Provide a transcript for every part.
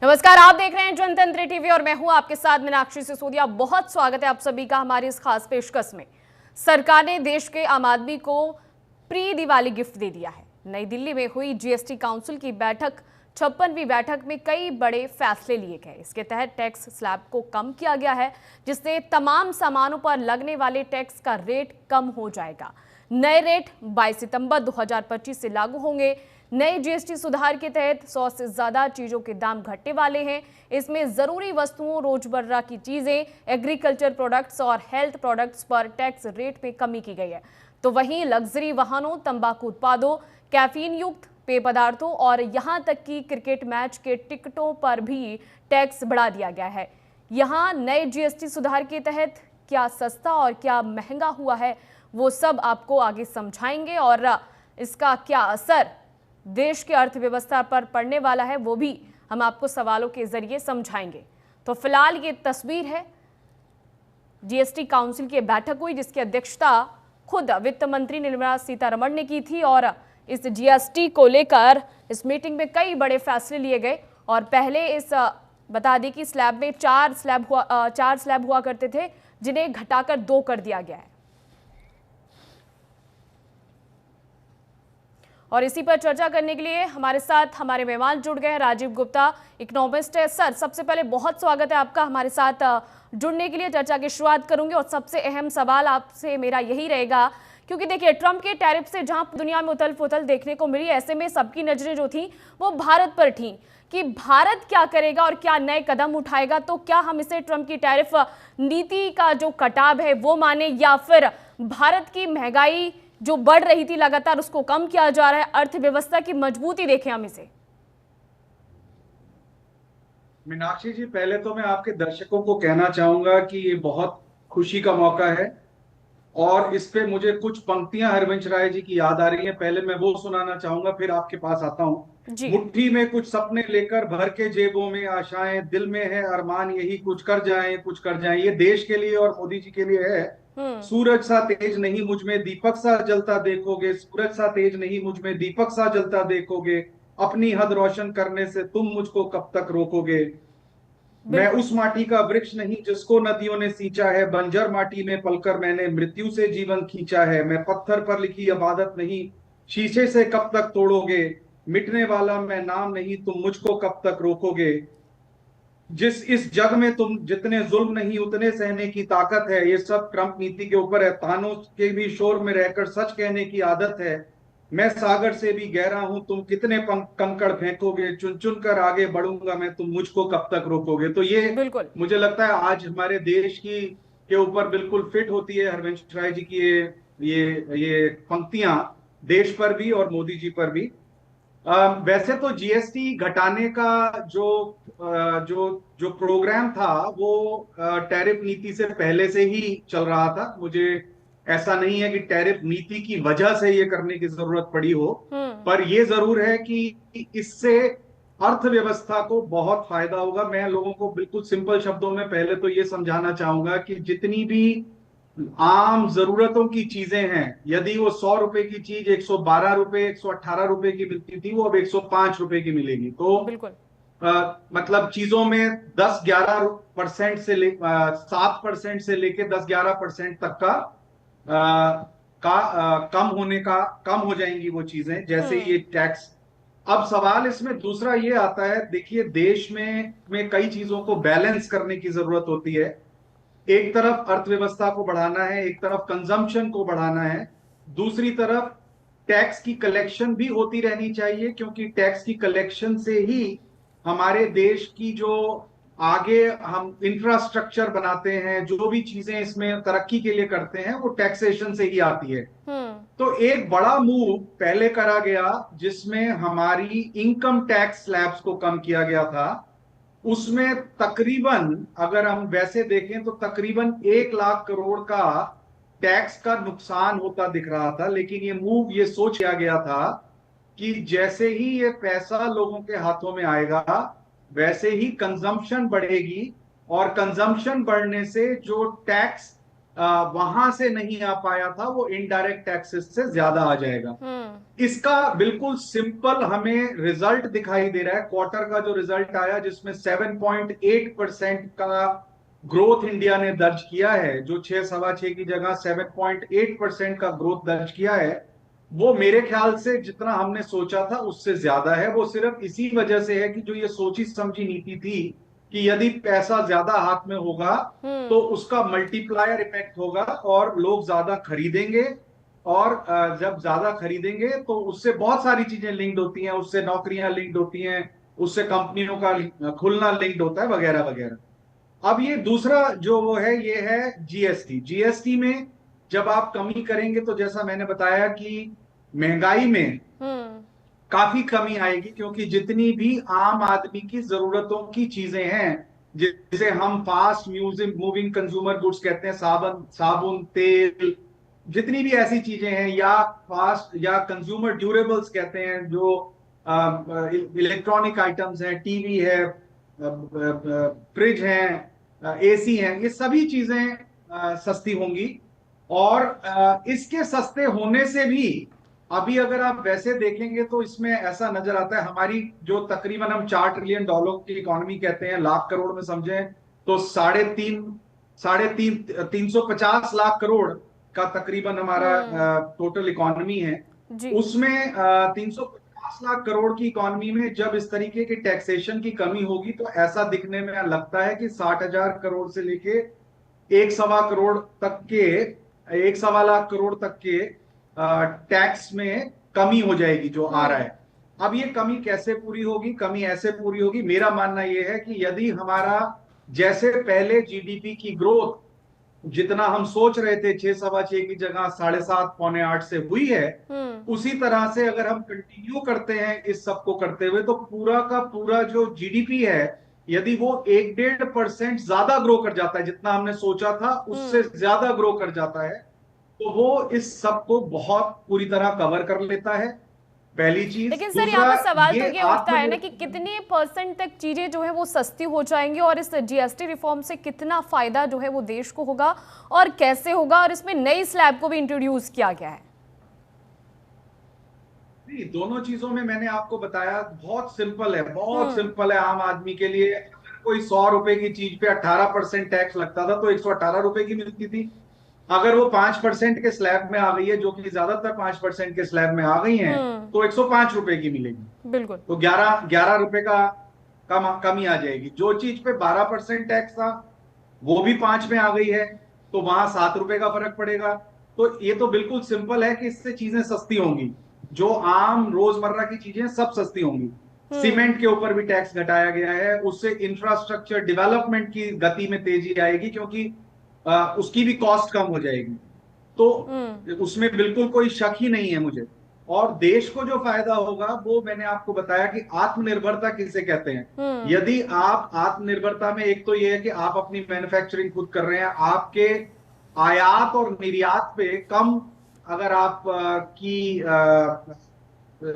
नमस्कार, आप देख रहे हैं जनतंत्र टीवी और मैं हूं आपके साथ मीनाक्षी सिसोदिया। बहुत स्वागत है आप सभी का हमारी इस खास पेशकश में। सरकार ने देश के आम आदमी को प्री दिवाली गिफ्ट दे दिया है। नई दिल्ली में हुई जीएसटी काउंसिल की बैठक 56वीं बैठक में कई बड़े फैसले लिए गए। इसके तहत टैक्स स्लैब को कम किया गया है, जिससे तमाम सामानों पर लगने वाले टैक्स का रेट कम हो जाएगा। नए रेट 22 सितंबर 2025 से लागू होंगे। नए जीएसटी सुधार के तहत 100 से ज्यादा चीजों के दाम घटने वाले हैं। इसमें जरूरी वस्तुओं, रोजमर्रा की चीजें, एग्रीकल्चर प्रोडक्ट्स और हेल्थ प्रोडक्ट्स पर टैक्स रेट में कमी की गई है। तो वहीं लग्जरी वाहनों, तंबाकू उत्पादों, कैफीन युक्त पेय पदार्थों और यहां तक कि क्रिकेट मैच के टिकटों पर भी टैक्स बढ़ा दिया गया है। यहां नए जीएसटी सुधार के तहत क्या सस्ता और क्या महंगा हुआ है, वो सब आपको आगे समझाएंगे और इसका क्या असर देश की अर्थव्यवस्था पर पड़ने वाला है वो भी हम आपको सवालों के जरिए समझाएंगे। तो फिलहाल ये तस्वीर है, जीएसटी काउंसिल की बैठक हुई जिसकी अध्यक्षता खुद वित्त मंत्री निर्मला सीतारमण ने की थी और इस जीएसटी को लेकर इस मीटिंग में कई बड़े फैसले लिए गए। और पहले इस बता दें कि स्लैब में चार स्लैब हुआ करते थे, जिन्हें घटाकर 2 कर दिया गया है। और इसी पर चर्चा करने के लिए हमारे साथ हमारे मेहमान जुड़ गए हैं। राजीव गुप्ता इकोनॉमिस्ट है। सर, सबसे पहले बहुत स्वागत है आपका हमारे साथ जुड़ने के लिए। चर्चा की शुरुआत करूंगी और सबसे अहम सवाल आपसे मेरा यही रहेगा, क्योंकि देखिए ट्रंप के टैरिफ से जहां दुनिया में उथल पुथल देखने को मिली, ऐसे में सबकी नजरें जो थी वो भारत पर थी कि भारत क्या करेगा और क्या नए कदम उठाएगा। तो क्या हम इसे ट्रंप की टैरिफ नीति का जो कटाव है वो माने, या फिर भारत की महंगाई जो बढ़ रही थी लगातार उसको कम किया जा रहा है, अर्थव्यवस्था की मजबूती देखें हम इसे? मीनाक्षी जी, पहले तो मैं आपके दर्शकों को कहना चाहूंगा कि ये बहुत खुशी का मौका है और इस पे मुझे कुछ पंक्तियां हरवंश राय जी की याद आ रही हैं। पहले मैं वो सुनाना चाहूंगा, फिर आपके पास आता हूं। जी। मुट्ठी में कुछ सपने लेकर भर के जेबों में आशाएं, दिल में है अरमान यही कुछ कर जाएं, कुछ कर जाएं। ये देश के लिए और मोदी जी के लिए है। हम्म। सूरज सा तेज नहीं मुझ में दीपक सा जलता देखोगे, सूरज सा तेज नहीं मुझ में दीपक सा जलता देखोगे, अपनी हद रोशन करने से तुम मुझको कब तक रोकोगे। मैं बिल्कुल। उस माटी का वृक्ष नहीं जिसको नदियों ने सींचा है, बंजर माटी में पलकर मैंने मृत्यु से जीवन खींचा है। मैं पत्थर पर लिखी इबादत नहीं, शीशे से कब तक तोड़ोगे, मिटने वाला मैं नाम नहीं, तुम मुझको कब तक रोकोगे। जिस इस जग में तुम जितने जुल्म नहीं उतने सहने की ताकत है। ये सब ट्रंप नीति के ऊपर है। तानों के भी शोर में रहकर सच कहने की आदत है। मैं सागर से भी गहरा हूं, तुम कितने कंकड़ फेंकोगे, चुन चुन कर आगे बढ़ूंगा मैं, तुम मुझको कब तक रोकोगे। तो ये बिल्कुल। मुझे लगता है आज हमारे देश की के ऊपर बिल्कुल फिट होती है हरवंश राय जी की ये पंक्तियां, देश पर भी और मोदी जी पर भी। वैसे तो जीएसटी घटाने का जो जो जो प्रोग्राम था वो टैरिफ नीति से पहले से ही चल रहा था। मुझे ऐसा नहीं है कि टैरिफ नीति की वजह से ये करने की जरूरत पड़ी हो, हम्म। पर ये जरूर है कि इससे अर्थव्यवस्था को बहुत फायदा होगा। मैं लोगों को बिल्कुल सिंपल शब्दों में पहले तो ये समझाना चाहूंगा कि जितनी भी आम जरूरतों की चीजें हैं, यदि वो 100 रुपए की चीज 112 रुपए 118 रुपए की मिलती थी, वो अब 105 रुपए की मिलेगी। तो बिल्कुल। मतलब चीजों में 10-11% से 7% से लेके 10-11% तक का कम हो जाएंगी वो चीजें, जैसे ये हम्म। टैक्स। अब सवाल इसमें दूसरा ये आता है, देखिए देश में कई चीजों को बैलेंस करने की जरूरत होती है। एक तरफ अर्थव्यवस्था को बढ़ाना है, एक तरफ कंजम्पशन को बढ़ाना है, दूसरी तरफ टैक्स की कलेक्शन भी होती रहनी चाहिए, क्योंकि टैक्स की कलेक्शन से ही हमारे देश की जो आगे हम इंफ्रास्ट्रक्चर बनाते हैं, जो भी चीजें इसमें तरक्की के लिए करते हैं, वो टैक्सेशन से ही आती है। हम्म। तो एक बड़ा मूव पहले करा गया जिसमें हमारी इनकम टैक्स स्लैब्स को कम किया गया था। उसमें तकरीबन, अगर हम वैसे देखें तो तकरीबन 1 लाख करोड़ का टैक्स का नुकसान होता दिख रहा था। लेकिन ये मूव ये सोच किया गया था कि जैसे ही ये पैसा लोगों के हाथों में आएगा, वैसे ही कंजम्पशन बढ़ेगी, और कंजम्पशन बढ़ने से जो टैक्स वहां से नहीं आ पाया था, वो इनडायरेक्ट टैक्सेस से ज्यादा आ जाएगा। इसका बिल्कुल सिंपल हमें रिजल्ट दिखाई दे रहा है। क्वार्टर का जो रिजल्ट आया जिसमें 7.8% का ग्रोथ इंडिया ने दर्ज किया है, जो 6 सवा 6 की जगह 7.8% का ग्रोथ दर्ज किया है, वो मेरे ख्याल से जितना हमने सोचा था उससे ज्यादा है। वो सिर्फ इसी वजह से है कि जो ये सोची समझी नीति थी कि यदि पैसा ज्यादा हाथ में होगा तो उसका मल्टीप्लायर इफेक्ट होगा और लोग ज्यादा खरीदेंगे। और जब ज्यादा खरीदेंगे तो उससे बहुत सारी चीजें लिंक्ड होती हैं, उससे नौकरियां लिंक्ड होती हैं, उससे कंपनियों का खुलना लिंक्ड होता है, वगैरह वगैरह। अब ये दूसरा जो वो है, ये है जीएसटी। जीएसटी में जब आप कमी करेंगे तो जैसा मैंने बताया कि महंगाई में काफी कमी आएगी, क्योंकि जितनी भी आम आदमी की जरूरतों की चीजें हैं, जिसे हम fast music moving consumer goods कहते हैं, साबुन साबुन तेल, जितनी भी ऐसी चीजें हैं, या फास्ट या कंज्यूमर ड्यूरेबल्स कहते हैं, जो इलेक्ट्रॉनिक आइटम्स हैं, टीवी है, फ्रिज हैं, एसी हैं, ये सभी चीजें सस्ती होंगी। और इसके सस्ते होने से भी अभी अगर आप वैसे देखेंगे तो इसमें ऐसा नजर आता है, हमारी जो तकरीबन हम $4 ट्रिलियन की इकोनॉमी कहते हैं, लाख करोड़ में समझें तो साढ़े तीन 350 लाख करोड़ का तकरीबन हमारा टोटल इकोनॉमी है। जी। उसमें 350 लाख करोड़ की इकोनॉमी में जब इस तरीके की टैक्सेशन की कमी होगी तो ऐसा दिखने में लगता है कि 60,000 करोड़ से लेके 1 सवा करोड़ तक के 1 सवा लाख करोड़ तक के टैक्स में कमी हो जाएगी जो आ रहा है। अब ये कमी कैसे पूरी होगी? कमी ऐसे पूरी होगी, मेरा मानना यह है कि यदि हमारा जैसे पहले जीडीपी की ग्रोथ जितना हम सोच रहे थे 6 सवा 6 की जगह 7.5 पौने 8 से हुई है, उसी तरह से अगर हम कंटिन्यू करते हैं इस सब को करते हुए, तो पूरा का पूरा जो जीडीपी है, यदि वो 1-1.5% ज्यादा ग्रो कर जाता है, जितना हमने सोचा था उससे ज्यादा ग्रो कर जाता है, तो वो इस सब को बहुत पूरी तरह कवर कर लेता है। पहली चीज। लेकिन सर यहाँ दूसरा, पर सवाल तो ये ये उठता है ना कि आत्मनिर्भर, कितने % तक चीजें जो है वो सस्ती हो जाएंगी और इस जीएसटी रिफॉर्म से कितना फायदा जो है वो देश को होगा और कैसे होगा, और इसमें नई स्लैब को भी इंट्रोड्यूस किया गया है। नहीं, दोनों चीजों में मैंने आपको बताया, बहुत सिंपल है, बहुत सिंपल है आम आदमी के लिए। अगर कोई 100 रुपए की चीज पे 18% टैक्स लगता था तो 118 रुपए की मिलती थी। अगर वो 5% के स्लैब में आ गई है, जो कि ज्यादातर 5% के स्लैब में आ गई है, तो 105 रुपए की मिलेगी। बिल्कुल। तो 11 11 रुपए का कमी आ जाएगी। जो चीज पे 12% टैक्स था वो भी 5 में आ गई है, तो वहां 7 रुपए का फर्क पड़ेगा। तो ये तो बिल्कुल सिंपल है कि इससे चीजें सस्ती होंगी, जो आम रोजमर्रा की चीजें सब सस्ती होंगी। सीमेंट के ऊपर भी टैक्स घटाया गया है, उससे इंफ्रास्ट्रक्चर डेवलपमेंट की गति में तेजी आएगी, क्योंकि उसकी भी कॉस्ट कम हो जाएगी। तो उसमें बिल्कुल कोई शक ही नहीं है मुझे। और देश को जो फायदा होगा वो मैंने आपको बताया कि आत्मनिर्भरता किसे कहते हैं। यदि आप आत्मनिर्भरता में, एक तो ये है कि आप अपनी मैन्युफैक्चरिंग खुद कर रहे हैं, आपके आयात और निर्यात पे कम अगर आप की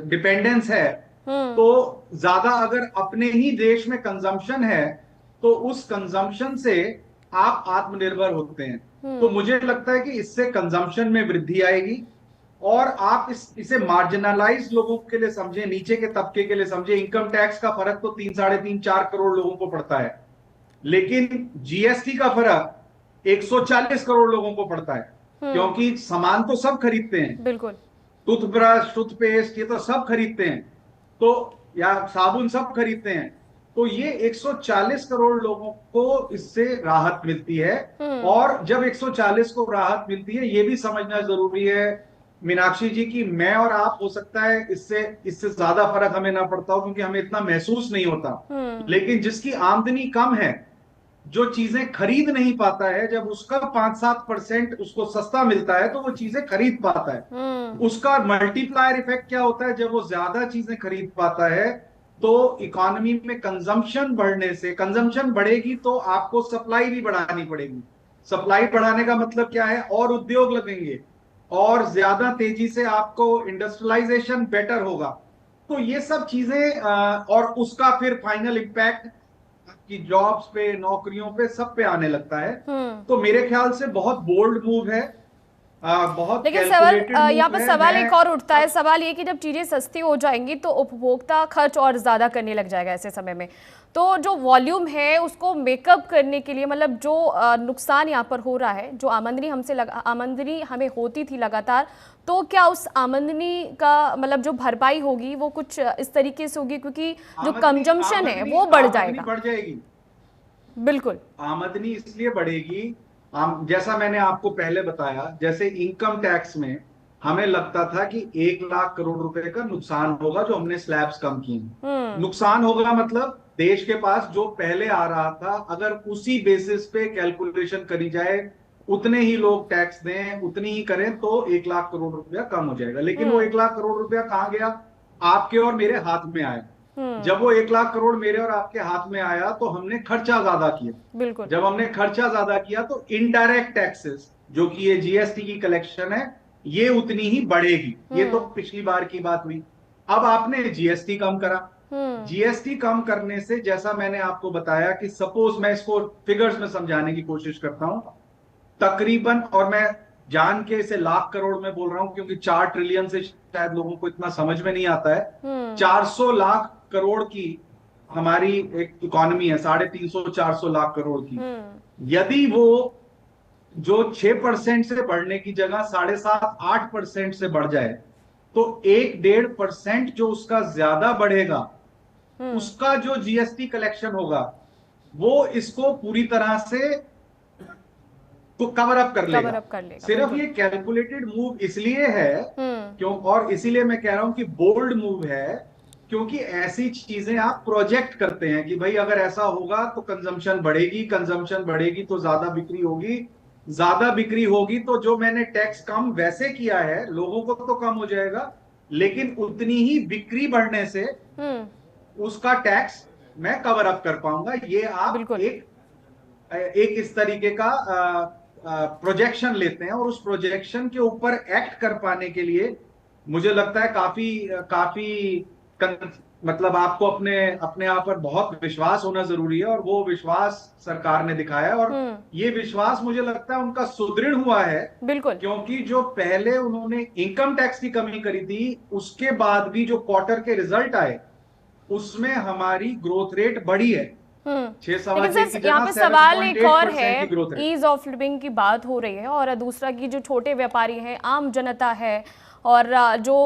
डिपेंडेंस है, तो ज्यादा अगर अपने ही देश में कंजम्पशन है तो उस कंजम्पशन से आप आत्मनिर्भर होते हैं। तो मुझे लगता है कि इससे कंजम्पशन में वृद्धि आएगी। और आप इसे मार्जिनलाइज लोगों के लिए समझे, नीचे के तबके के लिए समझे। इनकम टैक्स का फर्क तो 3 3.5 4 करोड़ लोगों को पड़ता है, लेकिन जीएसटी का फर्क 140 करोड़ लोगों को पड़ता है, क्योंकि सामान तो सब खरीदते हैं। बिल्कुल। टूथब्रश, टूथपेस्ट, ये तो सब खरीदते हैं, तो या साबुन सब खरीदते हैं। तो ये 140 करोड़ लोगों को इससे राहत मिलती है। और जब 140 को राहत मिलती है, ये भी समझना जरूरी है मीनाक्षी जी की मैं और आप, हो सकता है इससे इससे ज्यादा फर्क हमें ना पड़ता हो, क्योंकि हमें इतना महसूस नहीं होता। लेकिन जिसकी आमदनी कम है, जो चीजें खरीद नहीं पाता है, जब उसका 5-7% उसको सस्ता मिलता है तो वो चीजें खरीद पाता है। उसका मल्टीप्लायर इफेक्ट क्या होता है? जब वो ज्यादा चीजें खरीद पाता है तो इकोनॉमी में कंजम्पशन बढ़ने से, कंजम्पशन बढ़ेगी तो आपको सप्लाई भी बढ़ानी पड़ेगी। सप्लाई बढ़ाने का मतलब क्या है? और उद्योग लगेंगे और ज्यादा तेजी से आपको इंडस्ट्रियलाइजेशन बेटर होगा। तो ये सब चीजें और उसका फिर फाइनल इम्पैक्ट आपकी जॉब्स पे, नौकरियों पे, सब पे आने लगता है। हम्म। तो मेरे ख्याल से बहुत बोल्ड मूव है, बहुत लेकिन सवाल कैलकुलेटेड यहाँ मूव पर है। सवाल मैं एक और उठता है, अब सवाल ये कि जब चीजें सस्ती हो जाएंगी तो उपभोक्ता खर्च और ज्यादा करने लग जाएगा ऐसे समय में। तो जो वॉल्यूम है उसको मेकअप करने के लिए, मतलब जो नुकसान यहाँ पर हो रहा है, जो आमदनी हमें होती थी लगातार, तो क्या उस आमदनी का मतलब जो भरपाई होगी वो कुछ इस तरीके से होगी, क्योंकि जो आमदनी कंजम्पशन है आमदनी वो बढ़ आमदनी जाएगा। बढ़ जाएगी। बिल्कुल। आमदनी इसलिए बढ़ेगी, जैसा मैंने आपको पहले बताया, जैसे इनकम टैक्स में हमें लगता था कि 1 लाख करोड़ रुपए का नुकसान होगा जो हमने स्लैब्स कम किए। हम्म। नुकसान होगा मतलब देश के पास जो पहले आ रहा था, अगर उसी बेसिस पे कैलकुलेशन करी जाए, उतने ही लोग टैक्स दें, उतनी ही करें, तो 1 लाख करोड़ रुपया कम हो जाएगा। लेकिन वो हम्म। 1 लाख करोड़ रुपया कहाँ गया? आपके और मेरे हाथ में आया। हम्म। जब वो 1 लाख करोड़ मेरे और आपके हाथ में आया तो हमने खर्चा ज्यादा किया। बिल्कुल। जब हमने खर्चा ज्यादा किया तो इनडायरेक्ट टैक्सेस, जो कि ये जीएसटी की कलेक्शन है, ये उतनी ही बढ़ेगी। ये तो हम्म। पिछली बार की बात हुई। अब आपने जीएसटी कम करा। हम्म। जीएसटी कम करने से, जैसा मैंने आपको बताया कि सपोज, मैं इसको फिगर्स में समझाने की कोशिश करता हूं, तकरीबन, और मैं जान के इसे लाख करोड़ में बोल रहा हूं क्योंकि 4 ट्रिलियन से शायद लोगों को इतना समझ में नहीं आता है। हम्म। 400 लाख करोड़ की हमारी एक इकॉनमी है, 350 400 लाख करोड़ की। हम्म। यदि वो जो 6% से बढ़ने की जगह 7.5 8% से बढ़ जाए, तो 1 1.5% जो उसका ज्यादा बढ़ेगा, हम्म। उसका जो जीएसटी कलेक्शन होगा, वो इसको पूरी तरह से तो कवर अप कर कवर लेगा। अप कर लेगा, सिर्फ बिल्कुल। ये कैलकुलेटेड मूव इसलिए है, हम्म। क्यों, और इसीलिए मैं कह रहा हूं कि बोल्ड मूव है, क्योंकि ऐसी चीजें आप प्रोजेक्ट करते हैं कि भाई अगर ऐसा होगा तो कंजम्पशन बढ़ेगी, कंजम्पशन बढ़ेगी तो ज्यादा बिक्री होगी, ज्यादा बिक्री होगी तो जो मैंने टैक्स कम वैसे किया है लोगों को तो कम हो जाएगा, लेकिन उतनी ही बिक्री बढ़ने से हम्म। उसका टैक्स मैं कवर अप कर पाऊंगा। ये आप बिल्कुल। एक एक इस तरीके का प्रोजेक्शन लेते हैं, और उस प्रोजेक्शन के ऊपर एक्ट कर पाने के लिए मुझे लगता है काफी काफी मतलब आपको अपने अपने आप पर बहुत विश्वास होना जरूरी है, और वो विश्वास सरकार ने दिखाया है। और हम्म। ये विश्वास मुझे लगता है उनका सुदृढ़ हुआ है, बिल्कुल। क्योंकि जो पहले उन्होंने इनकम टैक्स की कमी करी थी, उसके बाद भी जो क्वार्टर के रिजल्ट आए, उसमें हमारी ग्रोथ रेट बढ़ी है। हम्म। छह सवा लेकिन छह की सर यहाँ जगह पे सेवन सवाल पॉइंट एक एट और है, परसेंट की growth rate ease of living की बात हो रही है, और दूसरा की जो छोटे व्यापारी हैं, आम जनता है, और जो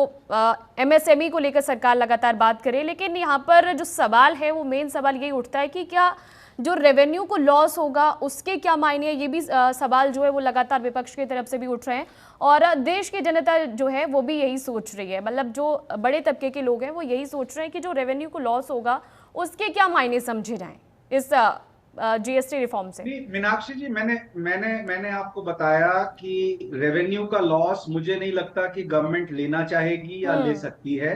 एमएसएमई को लेकर सरकार लगातार बात करे, लेकिन यहाँ पर जो सवाल है वो मेन सवाल यही उठता है कि क्या जो रेवेन्यू को लॉस होगा उसके क्या मायने हैं। ये भी सवाल जो है वो लगातार विपक्ष की तरफ से भी उठ रहे हैं, और देश की जनता जो है वो भी यही सोच रही है, मतलब जो बड़े तबके के लोग हैं वो यही सोच रहे हैं कि जो रेवेन्यू को लॉस होगा उसके क्या मायने समझे जाएं इस जीएसटी रिफॉर्म से। नहीं, मीनाक्षी जी, मैंने मैंने मैंने आपको बताया कि रेवेन्यू का लॉस मुझे नहीं लगता कि गवर्नमेंट लेना चाहेगी या ले हम्म। सकती है,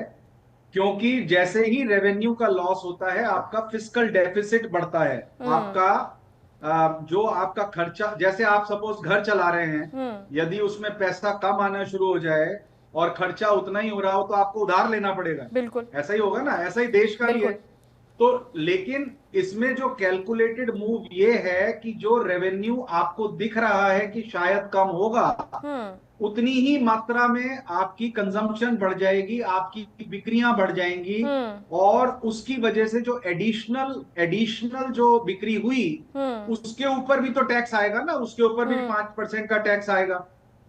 क्योंकि जैसे ही रेवेन्यू का लॉस होता है आपका फिस्कल डेफिसिट बढ़ता है। हम्म। आपका जो आपका खर्चा, जैसे आप सपोज घर चला रहे हैं, हम्म। यदि उसमें पैसा कम आना शुरू हो जाए और खर्चा उतना ही हो रहा हो, तो आपको उधार लेना पड़ेगा। बिल्कुल। ऐसा ही होगा ना, ऐसा ही देश का भी है। बिल्कुल। तो लेकिन इसमें जो कैलकुलेटेड मूव ये है कि जो रेवेन्यू आपको दिख रहा है कि शायद कम होगा, हम्म। उतनी ही मात्रा में आपकी कंजम्पशन बढ़ जाएगी, आपकी बिक्रियां बढ़ जाएंगी, हम्म। और उसकी वजह से जो एडिशनल एडिशनल जो बिक्री हुई, हम्म। उसके ऊपर भी तो टैक्स आएगा ना, उसके ऊपर भी हम्म। 5% का टैक्स आएगा,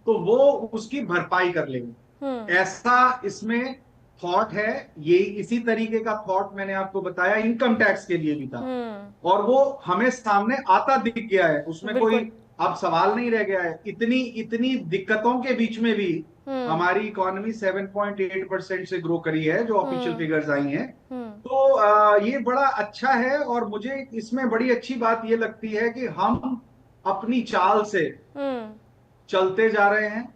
तो वो उसकी भरपाई कर लेंगे। हम्म। ऐसा इसमें थॉट है। ये इसी तरीके का थॉट मैंने आपको बताया इनकम टैक्स के लिए भी था, हम्म। और वो हमें सामने आता दिख गया है, उसमें कोई बिल्कुल। अब सवाल नहीं रह गया है। इतनी इतनी दिक्कतों के बीच में भी हम्म। हमारी इकोनॉमी 7.8% से ग्रो करी है, जो ऑफिशियल हम्म। फिगर्स आई हैं। हम्म। तो ये बड़ा अच्छा है, और मुझे इसमें बड़ी अच्छी बात ये लगती है कि हम अपनी चाल से हम्म। चलते जा रहे हैं।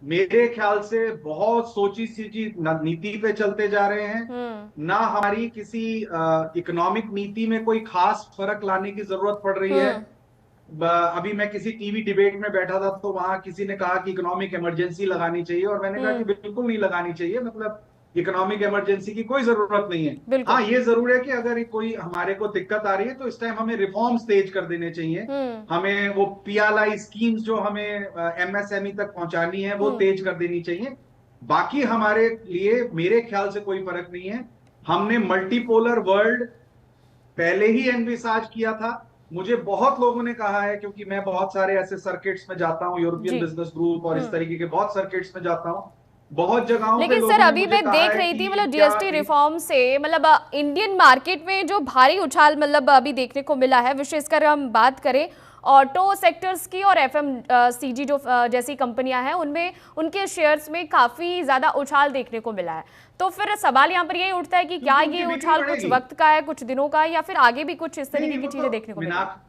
मेरे ख्याल से बहुत सोची सीची नीति पे चलते जा रहे हैं। हम्म। ना हमारी किसी इकोनॉमिक नीति में कोई खास फर्क लाने की जरूरत पड़ रही है। हम्म। अभी मैं किसी टीवी डिबेट में बैठा था, तो वहां किसी ने कहा कि इकोनॉमिक इमरजेंसी लगानी चाहिए, और मैंने कहा कि हम्म। बिल्कुल नहीं लगानी चाहिए। मतलब इकोनॉमिक इमरजेंसी की कोई जरूरत नहीं है। बिल्कुल। हाँ, ये जरूर है कि अगर कोई हमारे को दिक्कत आ रही है तो इस टाइम हमें रिफॉर्म्स तेज कर देने चाहिए। हमें वो पीएलआई स्कीम्स जो हमें एमएसएमई तक पहुंचानी है वो तेज कर देनी चाहिए। बाकी हमारे लिए मेरे ख्याल से कोई फर्क नहीं है। हमने मल्टीपोलर वर्ल्ड पहले ही एनविसाज किया था। मुझे बहुत लोगों ने कहा है, क्योंकि मैं बहुत सारे ऐसे सर्किट्स में जाता हूं, यूरोपियन जी। बिजनेस ग्रुप और इस तरीके के बहुत सर्किट्स में जाता हूं, बहुत जगहों पे लेकिन लोगों सर ने अभी मुझे मैं कहा देख है रही थी कि मतलब क्या जीएसटी रिफॉर्म से मतलब इंडियन मार्केट में जो भारी उछाल मतलब अभी देखने को मिला है, विशेषकर हम बात करें ऑटो सेक्टर्स की और एफएमसीजी जो जैसी कंपनियां हैं उनमें, उनके शेयर्स में काफी ज्यादा उछाल देखने को मिला है। तो फिर सवाल यहाँ पर यही उठता है कि क्या क्योंकि ये उनकी बिक्री उछाल कुछ बढ़ेगी। वक्त का है, कुछ दिनों का है, या फिर आगे भी कुछ इस नहीं तरीके नहीं, की वो चीजें तो देखने को मिलेंगी?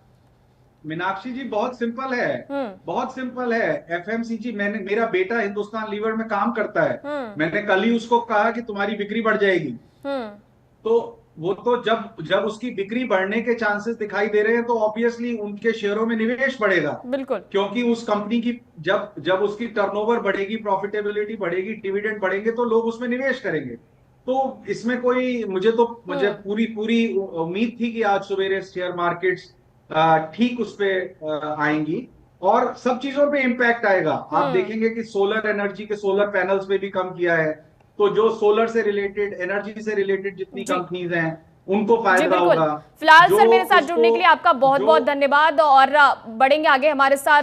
मीनाक्षी जी बहुत सिंपल है। हम्म। बहुत सिंपल है। एफएमसीजी, मेरा बेटा हिंदुस्तान लीवर में काम करता है। हम्म। मैंने कल ही उसको कहा कि तुम्हारी बिक्री बढ़ जाएगी। हम्म। तो वो तो जब जब उसकी बिक्री बढ़ने के चांसेस दिखाई दे रहे हैं तो ऑब्वियसली उनके शेयरों में निवेश बढ़ेगा। बिल्कुल। क्योंकि उस कंपनी की जब जब उसकी टर्नओवर बढ़ेगी, प्रॉफिटेबिलिटी बढ़ेगी, डिविडेंड बढ़ेंगे तो लोग उसमें निवेश करेंगे। तो इसमें कोई मुझे हम्म। पूरी पूरी उम्मीद थी कि आज सवेरे शेयर मार्केट्स ठीक उस पे आएंगी और सब चीजों पे इम्पैक्ट आएगा। आप हम्म। देखेंगे कि सोलर एनर्जी के सोलर पैनल्स पे भी कम किया है। तो जो सोलर से रिलेटेड, एनर्जी से रिलेटेड जितनी जी। कंपनीज हैं उनको जी फायदा बिल्कुल। होगा। फिलहाल जो सर मेरे साथ उसको जुड़ने के लिए आपका बहुत जो बहुत धन्यवाद, और बढ़ेंगे आगे हमारे साथ